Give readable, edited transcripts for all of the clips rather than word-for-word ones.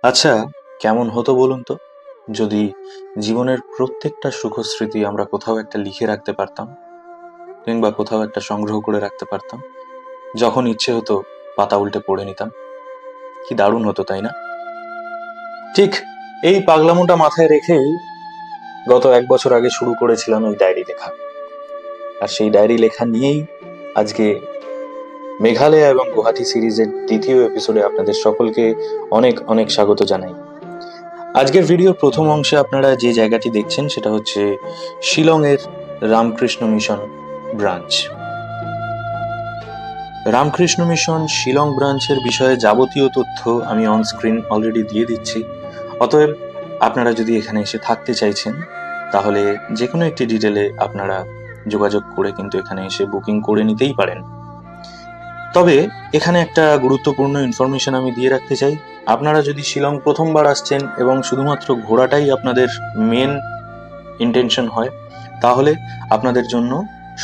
আচ্ছা, কেমন হতো বলুন তো যদি জীবনের প্রত্যেকটা সুখস্মৃতি আমরা কোথাও একটা লিখে রাখতে পারতাম, কিংবা কোথাও একটা সংগ্রহ করে রাখতে পারতাম। যখন ইচ্ছে হতো পাতা উল্টে পড়ে নিতাম। কি দারুণ হতো, তাই না? ঠিক এই পাগলামোটা মাথায় রেখেই গত 1 বছর আগে শুরু করেছিলাম এই ডায়েরি লেখা। আর সেই ডায়েরি লেখা নিয়েই আজকে মেঘালয় এবং গুয়াহাটি সিরিজের দ্বিতীয় এপিসোডে আপনাদের সকলকে অনেক অনেক স্বাগত জানাই। আজকের ভিডিওর প্রথম অংশে আপনারা যে জায়গাটি দেখছেন সেটা হচ্ছে শিলংয়ের Ramakrishna Mission branch. Ramakrishna Mission Shillong ব্রাঞ্চের বিষয়ে যাবতীয় তথ্য আমি অন স্ক্রিন অলরেডি দিয়ে দিচ্ছি। অতএব আপনারা যদি এখানে এসে থাকতে চাইছেন তাহলে যে কোনো একটি ডিটেলে আপনারা যোগাযোগ করে কিন্তু এখানে এসে বুকিং করে নিতেই পারেন। তবে এখানে একটা গুরুত্বপূর্ণ ইনফরমেশন আমি দিয়ে রাখতে চাই। আপনারা যদি শিলং প্রথমবার আসছেন এবং শুধুমাত্র ঘোরাটাই আপনাদের মেন ইন্টেনশন হয়, তাহলে আপনাদের জন্য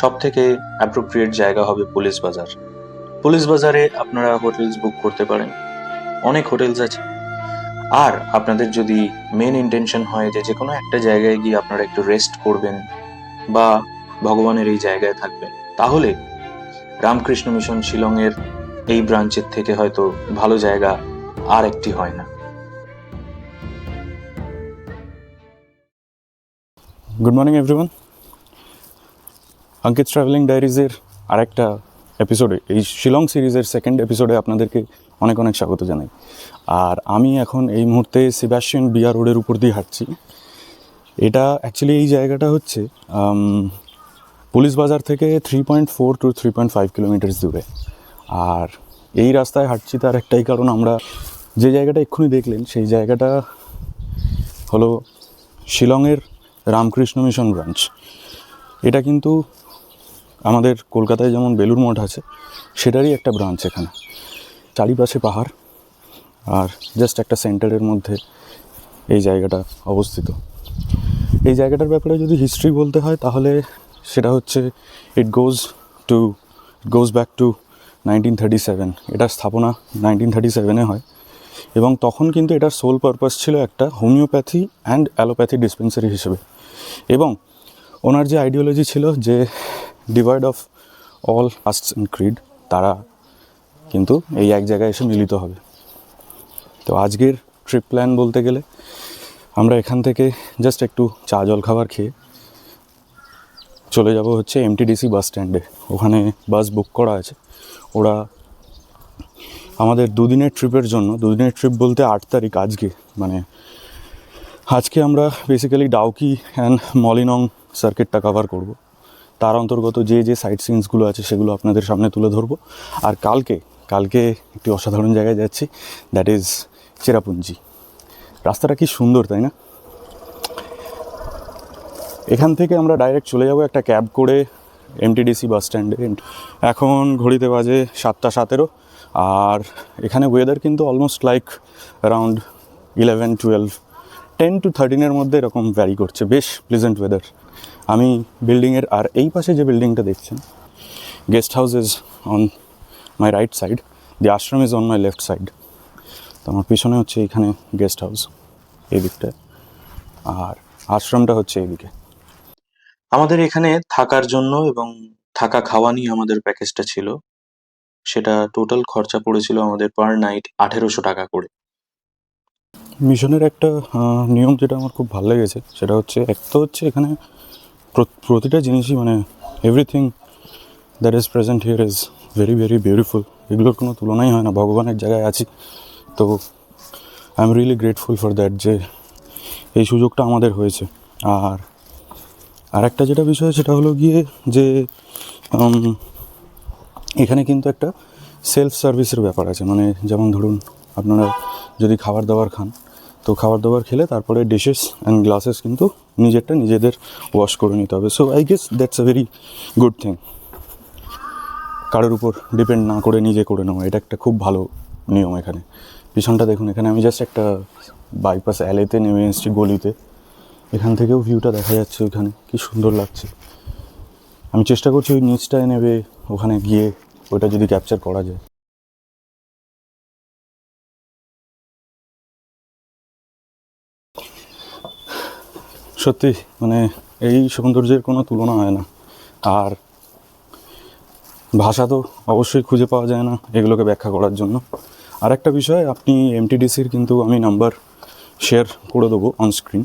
সব থেকে অ্যাপ্রোপ্রিয়েট জায়গা হবে পুলিশ বাজার। পুলিশ বাজারে আপনারা হোটেলস বুক করতে পারেন, অনেক হোটেলস আছে। আর আপনাদের যদি মেন ইন্টেনশন হয় যে কোনো একটা জায়গায় গিয়ে আপনারা একটু রেস্ট করবেন বা ভগবানের এই জায়গায় থাকবেন, তাহলে রামকৃষ্ণ মিশন শিলংয়ের এই ব্রাঞ্চের থেকে হয়তো ভালো জায়গা আর একটি হয় না। Good morning everyone. Ankit traveling ডায়েরিজের আরেকটা এপিসোডে, এই শিলং সিরিজের সেকেন্ড এপিসোডে আপনাদেরকে অনেক অনেক স্বাগত জানাই। আর আমি এখন এই মুহূর্তে সেবাস্টিয়ান বিয়ার রোডের উপর দিয়ে হাঁটছি। এটা অ্যাকচুয়ালি এই জায়গাটা হচ্ছে পুলিশ বাজার থেকে 3.4 to 3.5 কিলোমিটার দূরে। আর এই রাস্তায় হাঁটছি তার একটাই কারণ, আমরা যে জায়গাটা এক্ষুনি দেখলেন সেই জায়গাটা হলো শিলংয়ের রামকৃষ্ণ মিশন ব্রাঞ্চ। এটা কিন্তু আমাদের কলকাতায় যেমন বেলুড় মঠ আছে, সেটারই একটা ব্রাঞ্চ এখানে। চারিপাশে পাহাড় আর জাস্ট একটা সেন্টারের মধ্যে এই জায়গাটা অবস্থিত। এই জায়গাটার ব্যাপারে যদি হিস্ট্রি বলতে হয় তাহলে সেটা হচ্ছে ইট গোজ ব্যাক টু 1937। এটার স্থাপনা 1937-এ হয় এবং তখন কিন্তু এটার সোল পারপাস ছিল একটা হোমিওপ্যাথি অ্যান্ড অ্যালোপ্যাথি ডিসপেন্সারি হিসেবে। এবং ওনার যে আইডিওলজি ছিল যে divide of all castes and creed, তারা কিন্তু এই এক জায়গায় এসে মিলিত হবে। তো আজকের ট্রিপ প্ল্যান বলতে গেলে আমরা এখান থেকে জাস্ট একটু চা জল খাবার খেয়ে চলে যাব হচ্ছে এমটিডিসি বাস স্ট্যান্ডে। ওখানে বাস বুক করা আছে। ওরা আমাদের দুদিনের ট্রিপের জন্য, দুদিনের ট্রিপ বলতে 8 তারিখ আজকে আমরা বেসিক্যালি ডাউকি অ্যান্ড মলিনং সার্কিটটা কভার করব। তার অন্তর্গত যে সাইট সিনসগুলো আছে সেগুলো আপনাদের সামনে তুলে ধরবো। আর কালকে একটি অসাধারণ জায়গায় যাচ্ছি, দ্যাট ইজ চেরাপুঞ্জি। রাস্তাটা কি সুন্দর, তাই না? এখান থেকে আমরা ডাইরেক্ট চলে যাব একটা ক্যাব করে এমটিডিসি বাস স্ট্যান্ডে। এখন ঘড়িতে বাজে 7:17। আর এখানে ওয়েদার কিন্তু অলমোস্ট লাইক অ্যারাউন্ড 11, 12, 10 to 13-এর মধ্যে এরকম ভ্যারি করছে। বেশ প্লেজেন্ট ওয়েদার। আমি বিল্ডিংয়ের আর এই পাশে যে বিল্ডিংটা দেখছেন, guest house is on my right side, the Ashram is on my left side. তো আমার পিছনে হচ্ছে এইখানে গেস্ট হাউস এই দিকটায়, আর আশ্রমটা হচ্ছে এইদিকে। আমাদের এখানে থাকার জন্য এবং থাকা খাওয়া নিয়ে আমাদের প্যাকেজটা ছিল, সেটা টোটাল খরচা পড়েছিল আমাদের পার নাইট 1800 টাকা করে। মিশনের একটা নিয়ম যেটা আমার খুব ভালো লেগেছে সেটা হচ্ছে, এক তো হচ্ছে এখানে প্রতিটা জিনিসই everything that is present here is very very beautiful. এগুলোর কোনো তুলনাই হয় না। ভগবানের জায়গায় আছি, তো I am really grateful for that যে এই সুযোগটা আমাদের হয়েছে। আর একটা যেটা বিষয় সেটা হলো গিয়ে যে এখানে কিন্তু একটা সেলফ সার্ভিসের ব্যাপার আছে। যেমন ধরুন, আপনারা যদি খাবার দাবার খান, তো খাবার দাবার খেলে তারপরে ডিশেস অ্যান্ড গ্লাসেস কিন্তু নিজেদের ওয়াশ করে নিতে হবে। So I guess that's a very good thing. কারোর উপর ডিপেন্ড না করে নিজে করে নেওয়া, এটা একটা খুব ভালো নিয়ম এখানে। পিছনটা দেখুন, এখানে আমি জাস্ট একটা বাইপাস অ্যালেতে নেমে এসেছি, গলিতে। এখান থেকেও ভিউটা দেখা যাচ্ছে, ওইখানে কি সুন্দর লাগছে। আমি চেষ্টা করছি ওই নিচটায় নেবে ওখানে গিয়ে ওইটা যদি ক্যাপচার করা যায়। সত্যি মানে এই সৌন্দর্যের কোনো তুলনা হয় না। আর ভাষা তো অবশ্যই খুঁজে পাওয়া যায় না এগুলোকে ব্যাখ্যা করার জন্য। আর একটা বিষয়, আপনি এমটিডিসির কিন্তু আমি নাম্বার শেয়ার করে দেবো অনস্ক্রিন,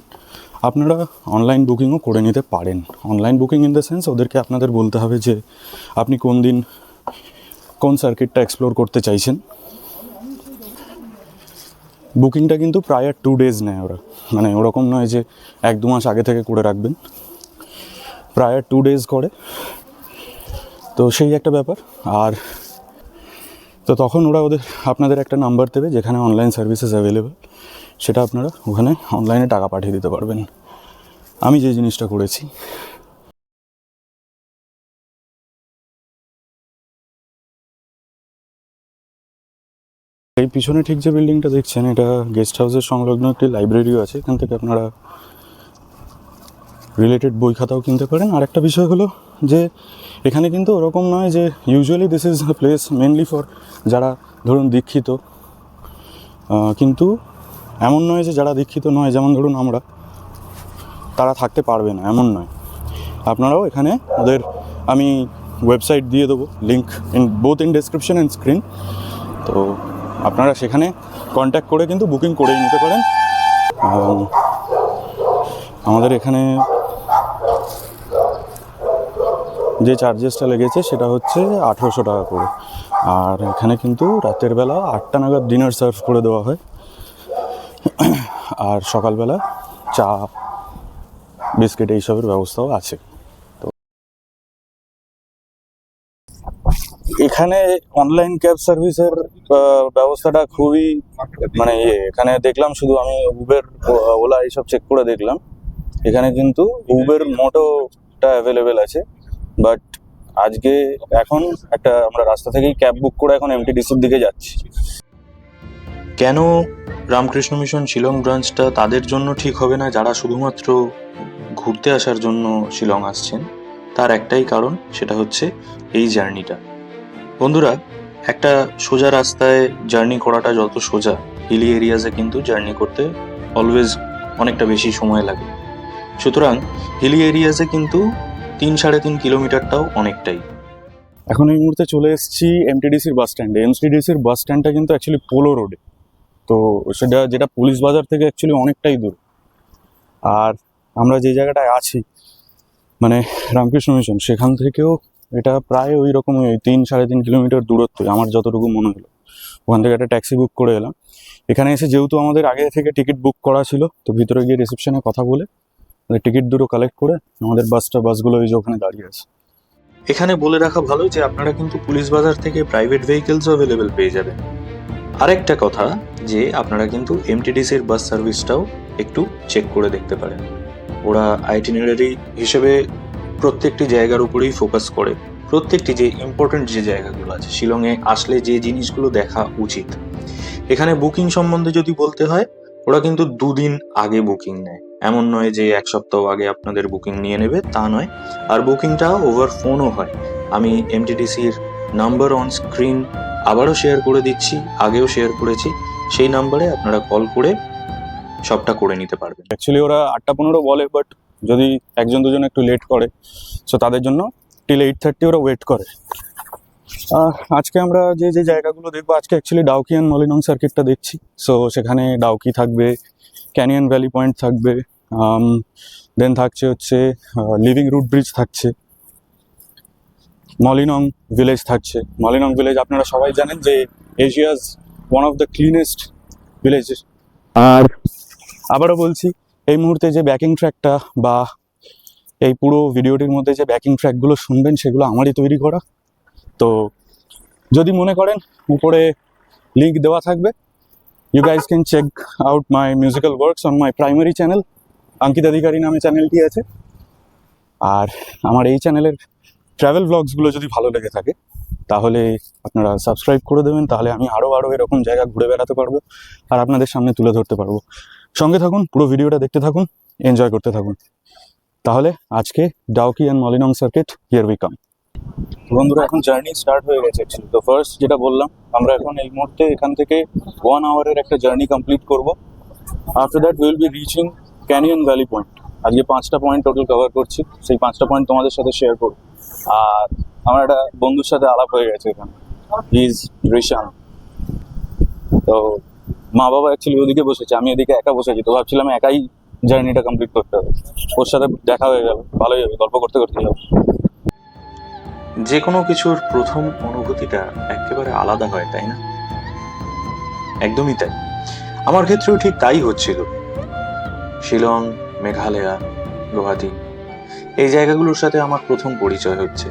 আপনারা অনলাইন বুকিংও করে নিতে পারেন। Online booking in the sense ওদেরকে আপনাদের বলতে হবে যে আপনি কোন দিন কোন সার্কিটটা এক্সপ্লোর করতে চাইছেন। বুকিংটা কিন্তু প্রায়ার 2 days নেয় ওরা, মানে ওরকম নয় যে 1-2 মাস আগে থেকে করে রাখবেন, প্রায়ার 2 days করে। তো সেই একটা ব্যাপার। আর তো তখন ওরা আপনাদের একটা নাম্বার দেবে যেখানে অনলাইন সার্ভিসেস অ্যাভেলেবেল, সেটা আপনারা ওখানে অনলাইনে টাকা পাঠিয়ে দিতে পারবেন। আমি যে জিনিসটা করেছি। এই পিছনে ঠিক যে বিল্ডিংটা দেখছেন, এটা গেস্ট হাউসের সংলগ্ন একটি লাইব্রেরিও আছে, এখান থেকে আপনারা রিলেটেড বই খাতাও কিনতে পারেন। আর একটা বিষয় হলো যে এখানে কিন্তু ওরকম নয় যে usually this is a place mainly for যারা ধরুন দীক্ষিত, কিন্তু এমন নয় যে যারা দীক্ষিত নয়, যেমন ধরুন আমরা, তারা থাকতে পারবে না এমন নয়। আপনারাও এখানে ওদের আমি ওয়েবসাইট দিয়ে দেবো, link both in description and screen. তো আপনারা সেখানে কন্ট্যাক্ট করে কিন্তু বুকিং করেই নিতে পারেন। আমাদের এখানে যে চার্জেসটা লেগেছে সেটা হচ্ছে 1800 টাকা করে। আর এখানে কিন্তু রাতের বেলা 8টা নাগাদ ডিনার সার্ভ করে দেওয়া হয়, আর সকালবেলা চা বিস্কিট এইসবের ব্যবস্থাও আছে। তো এখানে অনলাইন ক্যাব সার্ভিসের ব্যবস্থাটা খুবই মানে এখানে দেখলাম, শুধু আমি উবের ওলা এইসব চেক করে দেখলাম, এখানে কিন্তু উবের মোটোটা অ্যাভেলেবেল আছে। বাট আজকে এখন আমরা রাস্তা থেকেই ক্যাব বুক করে এখন এমটিডিসির দিকে যাচ্ছি। কেন রামকৃষ্ণ মিশন শিলং ব্রাঞ্চটা তাদের জন্য ঠিক হবে না যারা শুধুমাত্র ঘুরতে আসার জন্য শিলং আসছেন? তার একটাই কারণ, সেটা হচ্ছে এই জার্নিটা। বন্ধুরা, একটা সোজা রাস্তায় জার্নি করাটা যত সোজা, হিলি এরিয়াজে কিন্তু জার্নি করতে অলওয়েজ অনেকটা বেশি সময় লাগে। সুতরাং হিলি এরিয়াজে কিন্তু 3-3.5 কিলোমিটারটাও অনেকটাই। এখন এই মুহূর্তে চলে এসেছি এমটিডিসির বাস স্ট্যান্ডে। এমটিডিসির বাস স্ট্যান্ডটা কিন্তু অ্যাকচুয়ালি পোলো রোডে, তো সেটা যেটা পুলিশ বাজার থেকে অ্যাকচুয়ালি অনেকটাই দূর। আর আমরা যে জায়গাটায় আছি মানে রামকৃষ্ণ মিশন, সেখান থেকেও এটা প্রায় ওই রকম 3-3.5 কিলোমিটার দূরত্ব আমার যতটুকু মনে হলো। ওখান থেকে একটা ট্যাক্সি বুক করে এলাম। এখানে এসে যেহেতু আমাদের আগে থেকে টিকিট বুক করা ছিল, তো ভিতরে গিয়ে রিসেপশনে কথা বলে টিকিট দুটো কালেক্ট করে আমাদের বাসগুলো ওই যে ওখানে দাঁড়িয়ে আছে। এখানে বলে রাখা ভালো যে আপনারা কিন্তু পুলিশ বাজার থেকে প্রাইভেট ভেহিকেলসও অ্যাভেলেবেল পেয়ে যাবেন। আরেকটা কথা, যে আপনারা কিন্তু এমটিডিসির বাস সার্ভিসটাও একটু চেক করে দেখতে পারেন। ওরা আইটিনারি হিসেবে প্রত্যেকটি জায়গার উপরেই ফোকাস করে। প্রত্যেকটি যে ইম্পর্টেন্ট যে জায়গাগুলো আছে, শিলংয়ে আসলে যে জিনিসগুলো দেখা উচিত। এখানে বুকিং সম্বন্ধে যদি বলতে হয়, ওরা কিন্তু 2 দিন আগে বুকিং নেয়। এমন নয় যে 1 সপ্তাহ আগে আপনাদের বুকিং নিয়ে নেবে, তা নয়। আর বুকিংটা ওভার ফোনও হয়। আমি এমটিডিসির নাম্বার অন স্ক্রিন আবারও শেয়ার করে দিচ্ছি, আগেও শেয়ার করেছি। সেই নাম্বারে আপনারা কল করে সবটা করে নিতে পারবেন। অ্যাকচুয়ালি ওরা 8টা 15 বলে, বাট যদি 1-2 জন একটু লেট করে, সো তাদের জন্য টিল 8:30 ওরা ওয়েট করে। আজকে আমরা যে যে জায়গাগুলো দেখবো, আজকে অ্যাকচুয়ালি ডাউকি অ্যান্ড মলিনং সার্কিটটা দেখছি। সো সেখানে ডাউকি থাকবে, ক্যানিয়ন ভ্যালি পয়েন্ট থাকবে, দেন থাকছে হচ্ছে লিভিং রুট ব্রিজ থাকছে, মলিনং ভিলেজ থাকছে। মলিনং ভিলেজ আপনারা সবাই জানেন যে Asia's one of the cleanest village. আর আবারও বলছি, এই মুহূর্তে যে ব্যাকিং ট্র্যাকটা বা এই পুরো ভিডিওটির মধ্যে যে ব্যাকিং ট্র্যাকগুলো শুনবেন, সেগুলো আমারই তৈরি করা। তো যদি মনে করেন, উপরে লিঙ্ক দেওয়া থাকবে, you guys can check out my musical works on my primary channel. Ankit Adhikari নামে চ্যানেলটি আছে। আর আমার এই চ্যানেলের ট্রাভেল ব্লগসগুলো যদি ভালো লেগে থাকে, তাহলে আপনারা সাবস্ক্রাইব করে দেবেন। তাহলে আমি আরও এরকম জায়গা ঘুরে বেড়াতে পারবো আর আপনাদের সামনে তুলে ধরতে পারবো। সঙ্গে থাকুন, পুরো ভিডিওটা দেখতে থাকুন, এনজয় করতে থাকুন। তাহলে আজকে Dawki and Mawlynnong circuit, here we come. বন্ধুরা, এখন জার্নি স্টার্ট হয়ে গেছে অ্যাকচুয়ালি। তো ফার্স্ট যেটা বললাম, আমরা এখন এই মুহূর্তে এখান থেকে 1 আওয়ারের একটা জার্নি কমপ্লিট করব। After that will be reaching canyon valley point. আজকে 5টা পয়েন্ট টোটাল কভার করছি, সেই 5টা পয়েন্ট তোমাদের সাথে শেয়ার করব। আর আমার একটা বন্ধুর সাথে আলাপ হয়ে গেছে এখানে, ইজ রিশান। তো মা বাবা অ্যাকচুয়ালি ওদিকে বসেছে, আমি এদিকে একা বসেছি, তো ভাবছিলাম একাই জার্নিটা কমপ্লিট করতে হবে। ওর সাথে দেখা হয়ে গেল, ভালোই হবে, গল্প করতে করতে যাবো। যে কোনো কিছুর প্রথম অনুভূতিটা একেবারে আলাদা হয়, তাই না? একদমই তাই, আমার ক্ষেত্রেও ঠিক তাই হচ্ছিল। শিলং, মেঘালয়া, গুয়াহাটি, এই জায়গাগুলোর সাথে আমার প্রথম পরিচয় হচ্ছে।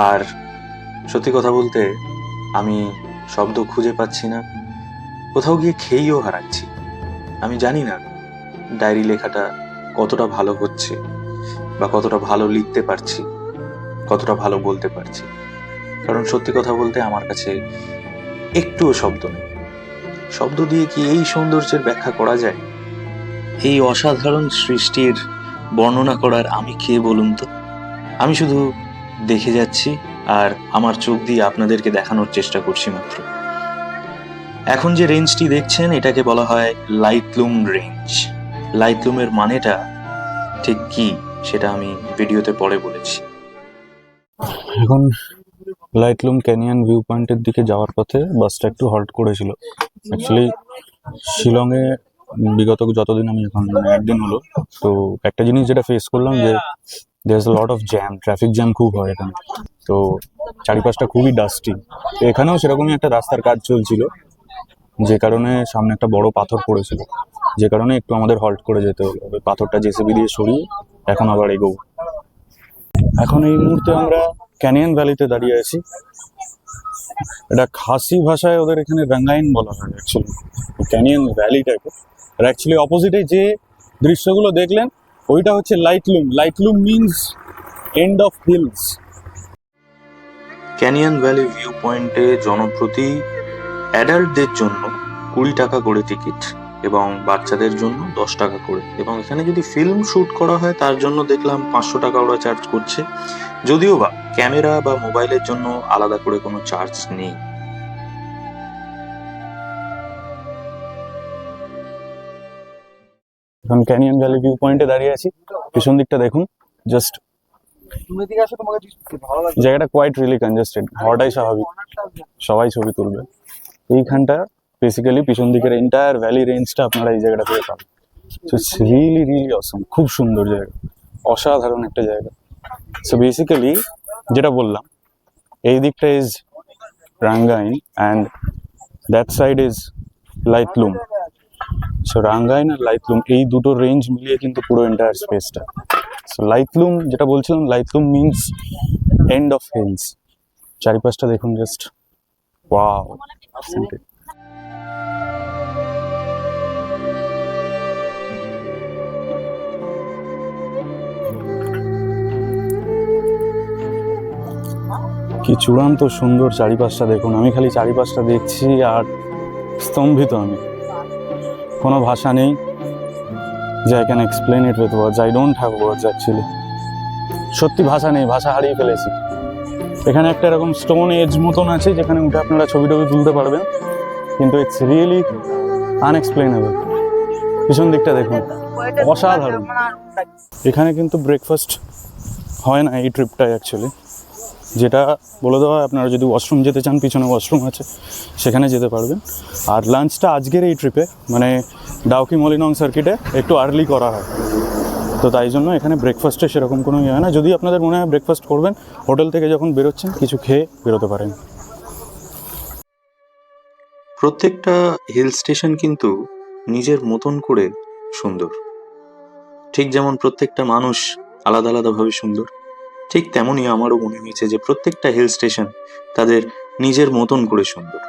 আর সত্যি কথা বলতে, আমি শব্দ খুঁজে পাচ্ছি না, কোথাও গিয়ে খেয়েও হারাচ্ছি। আমি জানি না ডায়েরি লেখাটা কতটা ভালো হচ্ছে, বা কতটা ভালো লিখতে পারছি, কতটা ভালো বলতে পারছি। কারণ সত্যি কথা বলতে আমার কাছে একটুও শব্দ নেই। শব্দ দিয়ে কি এই সৌন্দর্যের ব্যাখ্যা করা যায়? এই অসাধারণ সৃষ্টির বর্ণনা করার আমি কে বলুন তো? আমি শুধু দেখে যাচ্ছি আর আমার চোখ দিয়ে আপনাদেরকে দেখানোর চেষ্টা করছি মাত্র। এখন যে রেঞ্জটি দেখছেন, এটাকে বলা হয় লাইটলুম রেঞ্জ। লাইটলুমের মানেটা ঠিক কি সেটা আমি ভিডিওতে পরে বলেছি। এখন লাইটলুম ক্যানিয়ন ভিউ পয়েন্টের দিকে যাওয়ার পথে বাসটা একটু হল্ট করেছিল। অ্যাকচুয়ালি শিলংয়ে বিগত যতদিন আমি এখন একদিন হলো, তো একটা জিনিস যেটা ফেস করলাম যে there is lot of jam, traffic jam খুব হয় এখানে। তো চারিপাশটা খুবই ডাস্টি। তো এখানেও সেরকমই একটা রাস্তার কাজ চলছিল, যে কারণে সামনে একটা বড় পাথর পড়েছিল, যে কারণে একটু আমাদের হল্ট করে যেতে হলো। ওই পাথরটা জেসিবি দিয়ে সরিয়ে এখন আবার এগোবো। এখন এই মুহূর্তে আমরা ক্যানিয়ন ভ্যালিতে দাঁড়িয়ে আছি। এটা খাসি ভাষায় ওদের এখানে রাঙ্গাইন বলা হয় অ্যাকচুয়ালি ক্যানিয়ন ভ্যালিটাকে। আর অ্যাকচুয়ালি অপোজিটে যে দৃশ্যগুলো দেখলেন ওইটা হচ্ছে Laitlum. Laitlum means end of hills. Canyon valley view পয়েন্টে জনপ্রতি অ্যাডাল্টদের জন্য 20 টাকা করে টিকিট, এবং বাচ্চাদের জন্য 10 টাকা করে। এবং এখানে যদি ফিল্ম শুট করা হয় তার জন্য দেখলাম 500 টাকা ওরা চার্জ করছে, যদিও বা ক্যামেরা বা মোবাইলের জন্য আলাদা করে কোনো চার্জ নেই। এখন ক্যানিয়ন ভ্যালি ভিউ পয়েন্টে দাঁড়িয়ে আছি। পিছন দিকটা দেখুন, জাস্ট জায়গাটা কোয়াইট রিলি কনজেস্টেড, হওয়াটাই স্বাভাবিক, সবাই ছবি তুলবে। এইখানটা বেসিক্যালি পিছন দিকের এন্টায়ার ভ্যালি রেঞ্জটা আপনারা এই জায়গাটা থেকে পাবেন। সো ইটস রিয়েলি রিয়েলি অসম, খুব সুন্দর জায়গা, অসাধারণ একটা জায়গা। সো বেসিক্যালি যেটা বললাম, এই দিকটা is Rangain and that side is Laitlum. So Rangain আর লাইটলুম এই দুটো রেঞ্জ মিলিয়ে কিন্তু পুরো এন্টায়ার স্পেসটা। সো লাইটলুম যেটা বলছিলাম, লাইটলুম মিনস এন্ড অফ হিলস। চারিপাশটা দেখুন জাস্ট, ওয়াও। কি চূড়ান্ত সুন্দর চারিপাশটা দেখুন। আমি খালি চারিপাশটা দেখছি আর স্তম্ভিত। আমি কোনো ভাষা নেই যে I can explain it with words. I don't have words actually. সত্যি ভাষা নেই, ভাষা হারিয়ে ফেলেছি। এখানে একটা এরকম স্টোন এজ মতন আছে যেখানে উঠে আপনারা ছবি টবি তুলতে পারবেন, কিন্তু ইটস রিয়েলি আনএক্সপ্লেনেবল। পিছন দিকটা দেখুন, অসাধারণ। এখানে কিন্তু ব্রেকফাস্ট হয় না এই ট্রিপটায় অ্যাকচুয়ালি। যেটা বলে দেওয়া হয়, আপনারা যদি ওয়াশরুম যেতে চান পিছনে ওয়াশরুম আছে, সেখানে যেতে পারবেন। আর লাঞ্চটা আজকের এই ট্রিপে মানে ডাউকি মলিনং সার্কিটে একটু আর্লি করা হয়, তো তাই জন্য এখানে ব্রেকফাস্টে সেরকম কোনো ইয়ে হয় না। যদি আপনাদের মনে হয় ব্রেকফাস্ট করবেন, হোটেল থেকে যখন বেরোচ্ছেন কিছু খেয়ে বেরোতে পারেন। প্রত্যেকটা হিল স্টেশন কিন্তু নিজের মতন করে সুন্দর। ঠিক যেমন প্রত্যেকটা মানুষ আলাদা আলাদাভাবে সুন্দর, ঠিক তেমনই আমারও মনে হয়েছে যে প্রত্যেকটা হিল স্টেশন তাদের নিজের মতন করে সুন্দর,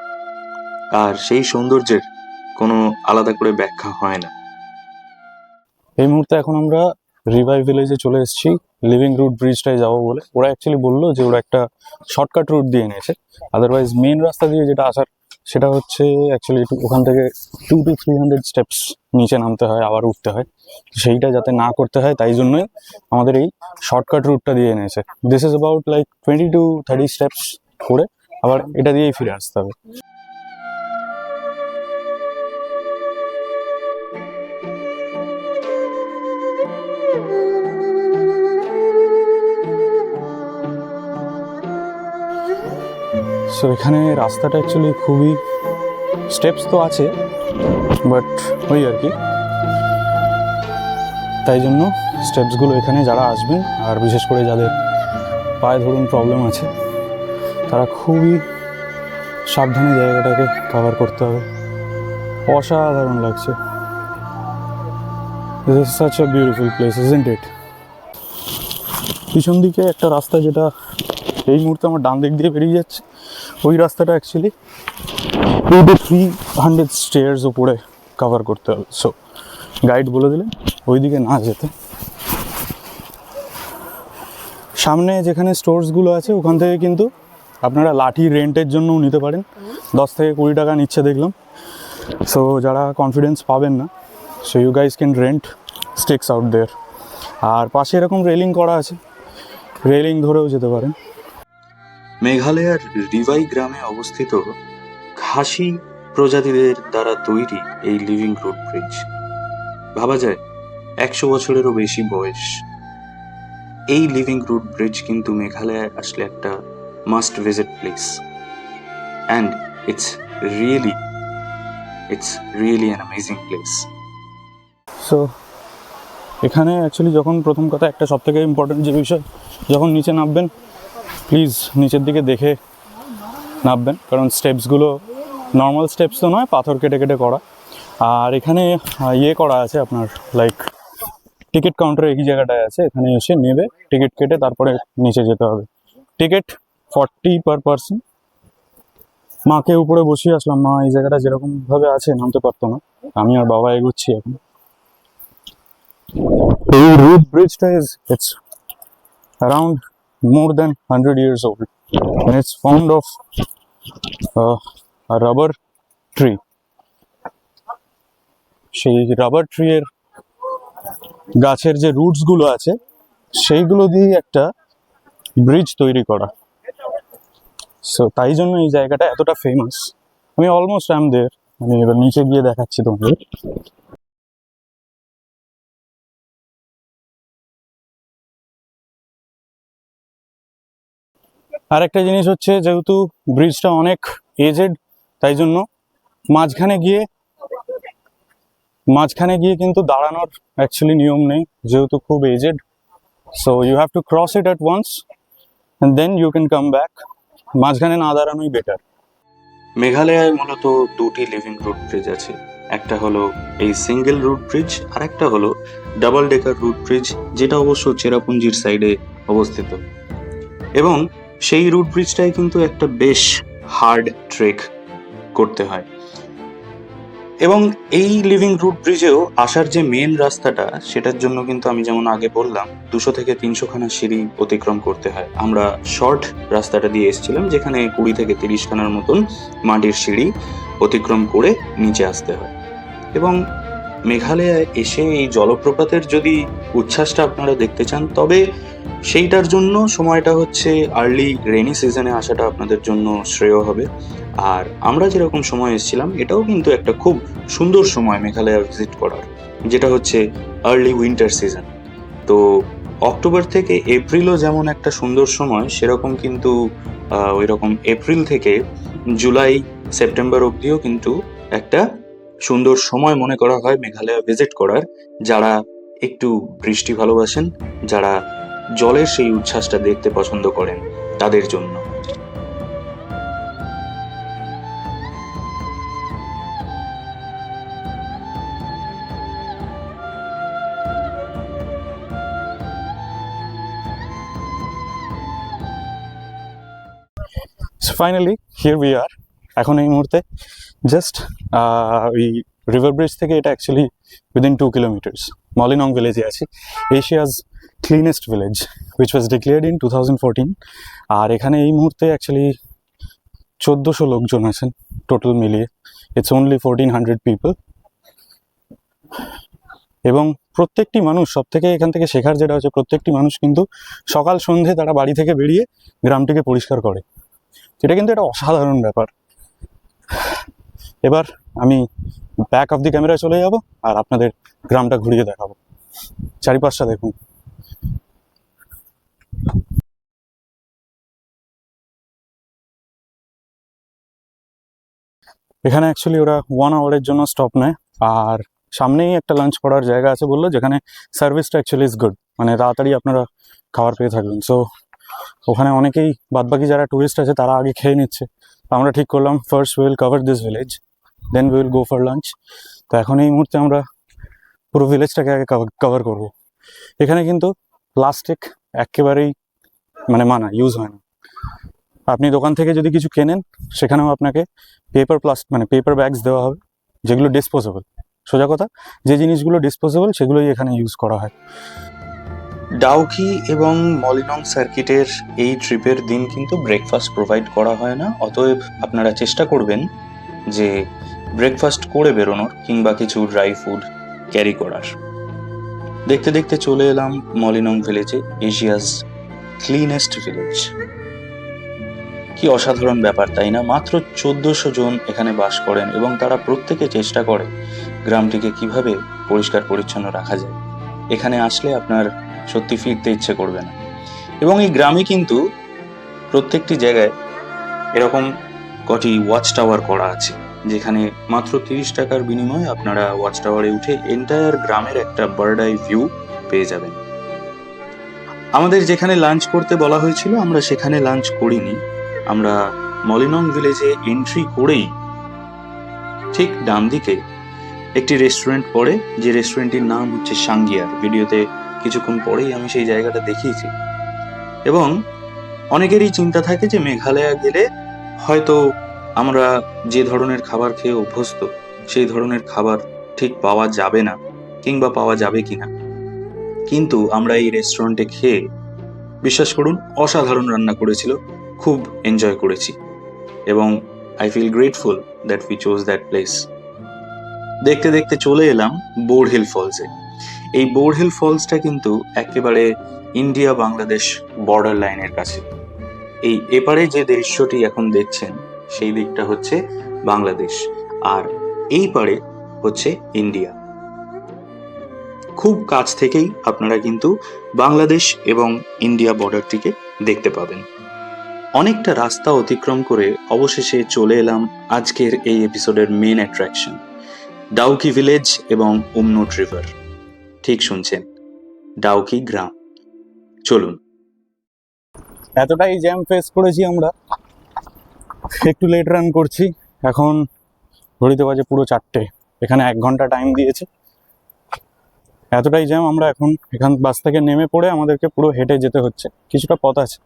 আর সেই সৌন্দর্যের কোনো আলাদা করে ব্যাখ্যা হয় না। এই মুহূর্তে এখন আমরা রিভাই ভিলেজে চলে এসেছি লিভিং রুট ব্রিজটায় যাবো বলে। ওরা অ্যাকচুয়ালি বললো যে ওরা একটা শর্টকাট রুট দিয়ে নিয়েছে, আদারওয়াইজ মেন রাস্তা দিয়ে যেটা আসার সেটা হচ্ছে অ্যাকচুয়ালি ওখান থেকে 200 to 300 স্টেপস নিচে নামতে হয়, আবার উঠতে হয়। সেইটা যাতে না করতে হয় তাই জন্যই আমাদের এই শর্টকাট রুটটা দিয়ে নিয়েছে। This is about like 20 to 30 steps করে আবার এটা দিয়েই ফিরে আসতে হবে। সো এখানে রাস্তাটা অ্যাকচুয়ালি খুবই, স্টেপস তো আছে বাট ওই আর কি, তাই জন্য স্টেপসগুলো এখানে যারা আসবেন আর বিশেষ করে যাদের পায়ে ধরুন প্রবলেম আছে তারা খুবই সাবধানে জায়গাটাকে কভার করতে হবে। অসাধারণ লাগছে। This is such a beautiful place, isn't it? পিছন দিকে একটা রাস্তা যেটা এই মুহূর্তে আমার ডান দিক দিয়ে বেরিয়ে যাচ্ছে, ওই রাস্তাটা অ্যাকচুয়ালি 200 to 300 স্টেয়ার্স উপরে কভার করতে হবে। সো গাইড বলে দিলেন ওই দিকে না যেতে। সামনে যেখানে স্টোরসগুলো আছে ওখান থেকে কিন্তু আপনারা লাঠি রেন্টের জন্যও নিতে পারেন, 10 থেকে 20 টাকা নিচ্ছে দেখলাম। সো যারা কনফিডেন্স পাবেন না, so you guys can rent sticks out there. আর পাশে এরকম রেলিং করা আছে, রেলিং ধরেও যেতে পারেন। মেঘালয়ের রিভাই গ্রামে অবস্থিত খাসি প্রজাতিদের দ্বারা তৈরি এই লিভিং রুট ব্রিজ, ভাবা যায় 100 বছরেরও বেশি বয়স। এই লিভিং রুট ব্রিজ কিন্তু মেঘালয়ে আসলে একটা must visit place, and it's really an amazing place. So এখানে অ্যাকচুয়ালি যখন প্রথম কথা একটা সবথেকে ইম্পর্টেন্ট যে বিষয়, যখন নিচে নামবেন প্লিজ নিচের দিকে দেখে নামবেন, কারণ স্টেপসগুলো নর্মাল স্টেপস তো নয়, পাথর কেটে কেটে করা। আর এখানে ইয়ে করা আছে আপনার, লাইক টিকিট কাউন্টার এই জায়গাটায় আছে, এখানে এসে নেবে টিকিট কেটে তারপরে নিচে যেতে হবে। Ticket 40 per person. মাকে উপরে বসিয়ে আসলাম, মা এই জায়গাটা যেরকমভাবে আছে নামতে পারতো না, আমি আর বাবা এগোচ্ছি এখন। এই রুট ব্রিজটা it's around more than 100 years old and it's formed of a rubber tree. সেই রাবার ট্রি এর গাছের যে রুটস গুলো আছে সেইগুলো দিয়ে একটা ব্রিজ তৈরি করা। সো তাই জন্য এই জায়গাটা এতটা ফেমাস। আমি অলমোস্ট আই এম দেয়ার, আমি এবার নিচে গিয়ে দেখাচ্ছি তোমাদের। আর একটা জিনিস হচ্ছে, যেহেতু ব্রিজটা অনেক এজেড, তাই জন্য মাঝখানে গিয়ে কিন্তু দাঁড়ানোর অ্যাকচুয়ালি নিয়ম নেই, যেহেতু খুব এজেড। So you have to cross it at once and then you can come back. মাঝখানে না দাঁড়ানোই বেটার। মেঘালয়ে মূলত দুটি লিভিং রুট ব্রিজ আছে, একটা হলো এই সিঙ্গেল রুট ব্রিজ আর একটা হলো ডাবল ডেকার রুট ব্রিজ, যেটা অবশ্য চেরাপুঞ্জির সাইডে অবস্থিত। এবং সেই রুট ব্রিজটাই কিন্তু একটা বেশ হার্ড ট্রেক করতে হয়। এবং এই লিভিং রুট ব্রিজেও আসার যে মেন রাস্তাটা, সেটার জন্য কিন্তু আমি যেমন আগে বললাম 200 থেকে 300 খানা সিঁড়ি অতিক্রম করতে হয়। আমরা শর্ট রাস্তাটা দিয়ে এসেছিলাম, যেখানে 20 থেকে 30 খানার মতন মাটির সিঁড়ি অতিক্রম করে নিচে আসতে হয়। এবং মেঘালয়ে এসে এই জলপ্রপাতের যদি উচ্ছ্বাসটা আপনারা দেখতে চান, তবে সেইটার জন্য সময়টা হচ্ছে আর্লি রেনি সিজনে আসাটা আপনাদের জন্য শ্রেয় হবে। আর আমরা যেরকম সময় এসেছিলাম, এটাও কিন্তু একটা খুব সুন্দর সময় মেঘালয় ভিজিট করার, যেটা হচ্ছে আর্লি উইন্টার সিজন। তো অক্টোবর থেকে এপ্রিলও যেমন একটা সুন্দর সময়, সেরকম কিন্তু ওই রকম এপ্রিল থেকে জুলাই সেপ্টেম্বর অবধিও কিন্তু একটা সুন্দর সময় মনে করা হয় মেঘালয় ভিজিট করার, যারা একটু বৃষ্টি ভালোবাসেন, যারা জলের সেই উচ্ছ্বাসটা দেখতে পছন্দ করেন, তাদের জন্য। So finally here we are. এখন এই মুহূর্তে জাস্ট ওই রিভার ব্রিজ থেকে এটা অ্যাকচুয়ালি উইদিন 2 কিলোমিটার্স মলিনং ভিলেজে আছি, Asia's cleanest village which was declared in 2014। আর এখানে এই মুহূর্তে অ্যাকচুয়ালি 1400 লোকজন আছেন টোটাল মিলিয়ে। It's only 1400 people. এবং প্রত্যেকটি মানুষ, সব থেকে এখান থেকে শেখার যেটা হচ্ছে, প্রত্যেকটি মানুষ কিন্তু সকাল সন্ধে তারা বাড়ি থেকে বেরিয়ে গ্রামটিকে পরিষ্কার করে। এটা কিন্তু একটা অসাধারণ ব্যাপার। এবার আমি ব্যাক অফ দি ক্যামেরায় চলে যাব আর আপনাদের গ্রামটা ঘুরিয়ে দেখাবো। চারিপাশটা দেখুন। এখানে অ্যাকচুয়ালি ওরা 1 আওয়ারের জন্য স্টপ নেয়, আর সামনেই একটা লাঞ্চ করার জায়গা আছে বললো, যেখানে সার্ভিসটা অ্যাকচুয়ালি ইজ গুড, মানে তাড়াতাড়ি আপনারা খাবার পেয়ে থাকবেন। সো ওখানে অনেকেই বাদবাকি যারা টুরিস্ট আছে তারা আগে খেয়ে নিচ্ছে। তো আমরা ঠিক করলাম first will cover this village, then will go for lunch. তো এখন এই মুহূর্তে আমরা পুরো ভিলেজটাকে আগে কভার করবো। এখানে কিন্তু প্লাস্টিক একেবারেই মানে মানা, ইউজ হয় না। আপনি দোকান থেকে যদি কিছু কেনেন সেখানেও আপনাকে পেপার ব্যাগস দেওয়া হবে, যেগুলো ডিসপোজেবল। সোজা কথা, যে জিনিসগুলো ডিসপোজেবল সেগুলোই এখানে ইউজ করা হয়। ডাউকি এবং মলিনং সার্কিটের এই ট্রিপের দিন কিন্তু ব্রেকফাস্ট প্রোভাইড করা হয় না, অতএব আপনারা চেষ্টা করবেন যে ব্রেকফাস্ট করে বেরোনোর, কিংবা কিছু ড্রাই ফুড ক্যারি করার। দেখতে দেখতে চলে এলাম মলিনং ভিলেজে, এশিয়াস ক্লিনেস্ট ভিলেজ। কি অসাধারণ ব্যাপার, তাই না? মাত্র 1400 জন এখানে বাস করেন এবং তারা প্রত্যেকে চেষ্টা করে গ্রামটিকে কিভাবে পরিষ্কার পরিচ্ছন্ন রাখা যায়। এখানে আসলে আপনার সত্যি ফিরতে ইচ্ছে করবে না। এবং এই গ্রামে কিন্তু প্রত্যেকটি জায়গায় এরকম কটি ওয়াচ টাওয়ার করা আছে, যেখানে মাত্র 30 টাকার বিনিময়ে আপনারা ওয়াচ টাওয়ারে উঠে এন্টায়ার গ্রামের একটা বার্ড আই ভিউ পেয়ে যাবেন। আমাদের যেখানে লাঞ্চ করতে বলা হয়েছিল আমরা সেখানে লাঞ্চ করিনি। আমরা মলিনং ভিলেজে এন্ট্রি করেই ঠিক ডান দিকে একটি রেস্টুরেন্ট পড়ে, যে রেস্টুরেন্টটির নাম হচ্ছে সাঙ্গিয়ার। ভিডিওতে কিছুক্ষণ পরেই আমি সেই জায়গাটা দেখিয়েছি। এবং অনেকেরই চিন্তা থাকে যে মেঘালয়া গেলে হয়তো আমরা যে ধরনের খাবার খেয়ে অভ্যস্ত সেই ধরনের খাবার ঠিক পাওয়া যাবে না, কিংবা পাওয়া যাবে কিনা। কিন্তু আমরা এই রেস্টুরেন্টে খেয়ে, বিশ্বাস করুন, অসাধারণ রান্না করেছিল, খুব এনজয় করেছি এবং I feel grateful that we chose that place. দেখতে দেখতে চলে এলাম বোর্ড হিল ফলসে। এই বোর্ড হিল ফলসটা কিন্তু একেবারে ইন্ডিয়া বাংলাদেশ বর্ডার লাইনের কাছে। এই এপারে যে দৃশ্যটি এখন দেখছেন সেই দিকটা হচ্ছে বাংলাদেশ, আর এই পারে হচ্ছে ইন্ডিয়া। খুব কাছ থেকেই আপনারা কিন্তু বাংলাদেশ এবং ইন্ডিয়া বর্ডারটিকে দেখতে পাবেন। অনেকটা রাস্তা অতিক্রম করে অবশেষে চলে এলাম আজকের এই এপিসোডের মেন অ্যাট্রাকশন, ডাউকি ভিলেজ এবং উমনোট রিভার। ঠিক শুনছেন, ডাউকি গ্রাম। চলুন। এতটাই জ্যাম ফেস করেছি আমরা, একটু লেট রান করছি। এখন ঘড়িতে বাজে পুরো 4টে, এখানে 1 ঘন্টা টাইম দিয়েছে। এতটাই জ্যাম, আমরা এখান বাস থেকে নেমে পড়ে আমাদেরকে পুরো হেঁটে যেতে হচ্ছে, কিছুটা পথ আছে।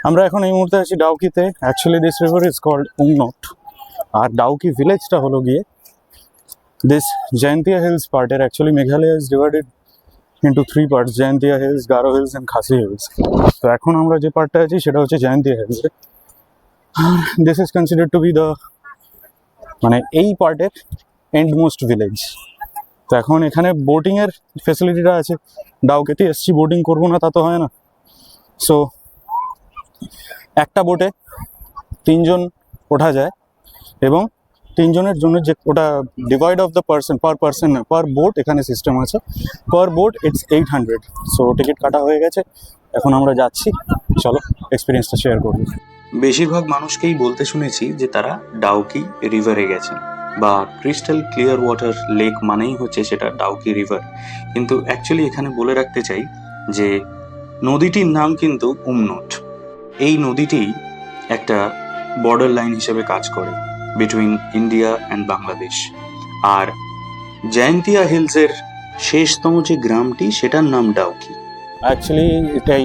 আমরা এখন এই মুহূর্তে আছি ডাউকিতে। Actually this river is called Umngot, আর ডাউকি ভিলেজটা হলো গিয়ে দিস জয়ন্তিয়া হিলস পার্টের। Actually Meghalaya is divided into 3 parts, Jaintia hills, Garo hills and Khasi hills. তো এখন আমরা যে পার্টটা আছি সেটা হচ্ছে Jaintia hills. This is considered to be the মানে এই পার্টের এন্ড মোস্ট ভিলেজ। তো এখন এখানে বোটিংয়ের ফেসিলিটিটা আছে। ডাউকিতে এসছি, বোটিং করবো না তা তো হয় না। সো একটা বোটে 3 জন ওঠা যায় এবং 3 জনের জন্য যে ওটা divide of the person, per boat এখানে সিস্টেম আছে। পার বোট ইটস 800। সো টিকিট কাটা হয়ে গেছে, এখন আমরা যাচ্ছি। চলো এক্সপিরিয়েন্সটা শেয়ার করবো। বেশিরভাগ মানুষকেই বলতে শুনেছি যে তারা ডাউকি রিভারে গেছেন, বা ক্রিস্টাল ক্লিয়ার ওয়াটার লেক মানেই হচ্ছে সেটা ডাউকি রিভার। কিন্তু অ্যাকচুয়ালি এখানে বলে রাখতে চাই যে নদীটির নাম কিন্তু উমনোট। এই নদীটি একটা বর্ডার লাইন হিসেবে কাজ করে বিটুইন ইন্ডিয়া অ্যান্ড বাংলাদেশ। আর জয়ন্তিয়া হিলসের শেষতম যে গ্রামটি সেটার নাম ডাউকি। এটাই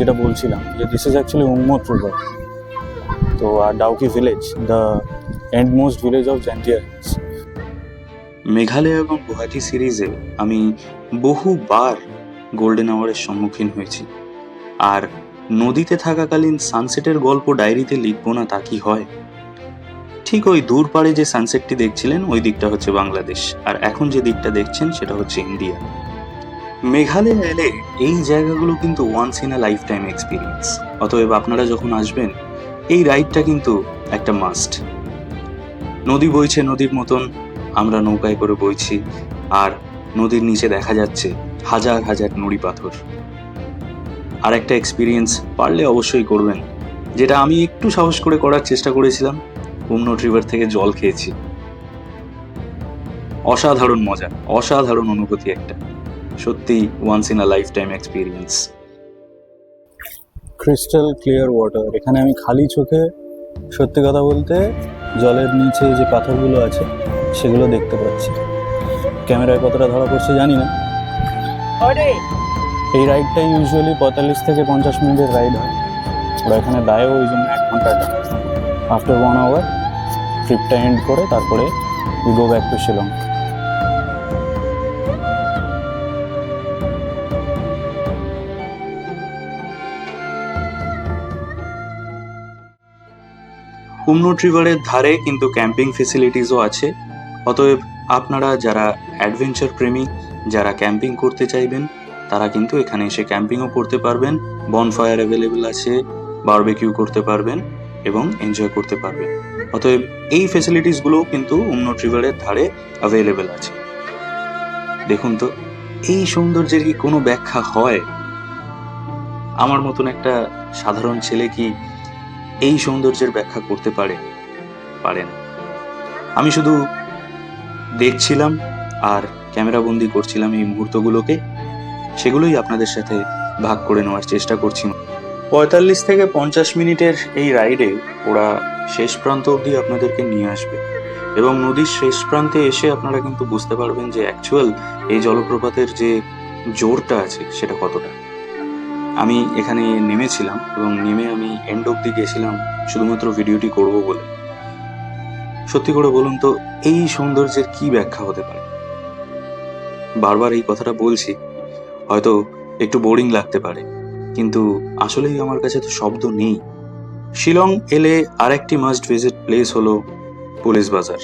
যেটা বলছিলাম, যে this is actually Umngot river. তো আর Dawki village the end most village of Jaintia hills. Meghalaya এবং গুয়াহাটি সিরিজে আমি বহুবার গোল্ডেন আওয়ারের সম্মুখীন হয়েছি, আর নদীতে থাকাকালীন সানসেটের গল্প ডায়েরিতে লিখবো না তা কি হয়? ঠিক ওই দূর পাড়ে যে সানসেটটি দেখছিলেন ওই দিকটা হচ্ছে বাংলাদেশ, আর এখন যে দিকটা দেখছেন সেটা হচ্ছে ইন্ডিয়া। মেঘালয় এলে এই জায়গাগুলো কিন্তু once in a life time experience. অতএব আপনারা যখন আসবেন এই রাইডটা কিন্তু একটা মাস্ট। নদী বইছে নদীর মতন, আমরা নৌকায় করে বইছি, আর নদীর নিচে দেখা যাচ্ছে হাজার হাজার নুড়ি পাথর। আর একটা এক্সপিরিয়েন্স পারলে অবশ্যই করবেন, যেটা আমি একটু সাহস করে করার চেষ্টা করেছিলাম। উমনোট রিভার থেকে জল খেয়েছি, অসাধারণ মজা, অসাধারণ অনুভূতি একটা, সত্যি once in a life time experience. Crystal clear water. এখানে আমি খালি চোখে সত্যি কথা বলতে জলের নিচে যে পাথরগুলো আছে সেগুলো দেখতে পাচ্ছি। ক্যামেরায় কতটা ধরা পড়ছে জানি না। এই রাইডটা ইউজুয়ালি 45 থেকে 50 মিনিটের রাইড হয়। ওরা এখানে দেয়ও ওই জন্য 1 ঘন্টাটা। আফটার 1 আওয়ার ট্রিপটা এন্ড করে তারপরে we go back to Shillong. Umngot রিভারের ধারে কিন্তু ক্যাম্পিং ফেসিলিটিসও আছে। অতএব আপনারা যারা অ্যাডভেঞ্চার প্রেমী, যারা ক্যাম্পিং করতে চাইবেন, তারা কিন্তু এখানে এসে ক্যাম্পিংও করতে পারবেন। বনফায়ার অ্যাভেলেবেল আছে, বারবেকিউ করতে পারবেন এবং এনজয় করতে পারবেন। অতএব এই ফেসিলিটিসগুলোও কিন্তু উমনোট রিভারের ধারে অ্যাভেলেবেল আছে। দেখুন তো, এই সৌন্দর্যের কি কোনো ব্যাখ্যা হয়? আমার মতন একটা সাধারণ ছেলে কি এই সৌন্দর্যের ব্যাখ্যা করতে পারে? পারে না। আমি শুধু দেখছিলাম আর ক্যামেরাবন্দি করছিলাম এই মুহূর্তগুলোকে, সেগুলোই আপনাদের সাথে ভাগ করে নেওয়ার চেষ্টা করছি। 45 থেকে 50 মিনিটের এই রাইডে ওরা শেষ প্রান্ত অবধি আপনাদেরকে নিয়ে আসবে এবং নদীর শেষ প্রান্তে এসে আপনারা কিন্তু বুঝতে পারবেন যে অ্যাকচুয়াল এই জলপ্রপাতের যে জোরটা আছে সেটা কতটা। আমি এখানে নেমেছিলাম এবং নেমে আমি এন্ড অবধি গেছিলাম শুধুমাত্র ভিডিওটি করব বলে। সত্যি করে বলুন তো, এই সৌন্দর্যের কি ব্যাখ্যা হতে পারে? বারবার এই কথাটা বলছি, হয়তো একটু বোরিং লাগতে পারে, কিন্তু আসলেই আমার কাছে তো শব্দ নেই। শিলং এলে আরেকটি মাস্ট ভিজিট প্লেস হলো পুলিশ বাজার,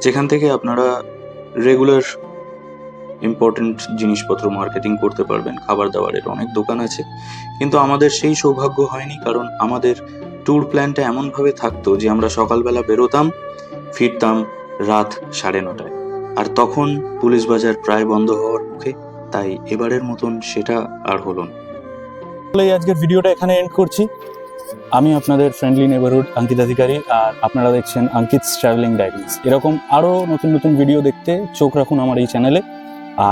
যেখান থেকে আপনারা রেগুলার ইম্পর্টেন্ট জিনিসপত্র মার্কেটিং করতে পারবেন। খাবার দাবারের অনেক দোকান আছে, কিন্তু আমাদের সেই সৌভাগ্য হয়নি, কারণ আমাদের ট্যুর প্ল্যানটা এমনভাবে থাকতো যে আমরা সকালবেলা বেরোতাম, ফিরতাম রাত 9:30, আর তখন পুলিশ বাজার প্রায় বন্ধ হওয়ার মুখে। তাই এবারের মতন সেটা আর হলো না। এই আজকের ভিডিওটা এখানে এন্ড করছি। আমি আপনাদের ফ্রেন্ডলি নেবারহুড অঙ্কিত অধিকারী, আর আপনারা দেখছেন অঙ্কিতস ট্রাভেলিং ডায়েরিজ। এরকম আরও নতুন নতুন ভিডিও দেখতে চোখ রাখুন আমার এই চ্যানেলে।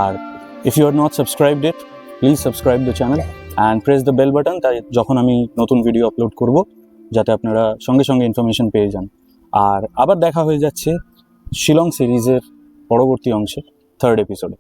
আর if you are not subscribed it, please subscribe the channel and press the bell button, তাই যখন আমি নতুন ভিডিও আপলোড করব যাতে আপনারা সঙ্গে সঙ্গে ইনফরমেশন পেয়ে যান। আর আবার দেখা হয়ে যাচ্ছে শিলং সিরিজের পরবর্তী অংশে, 3rd এপিসোডে।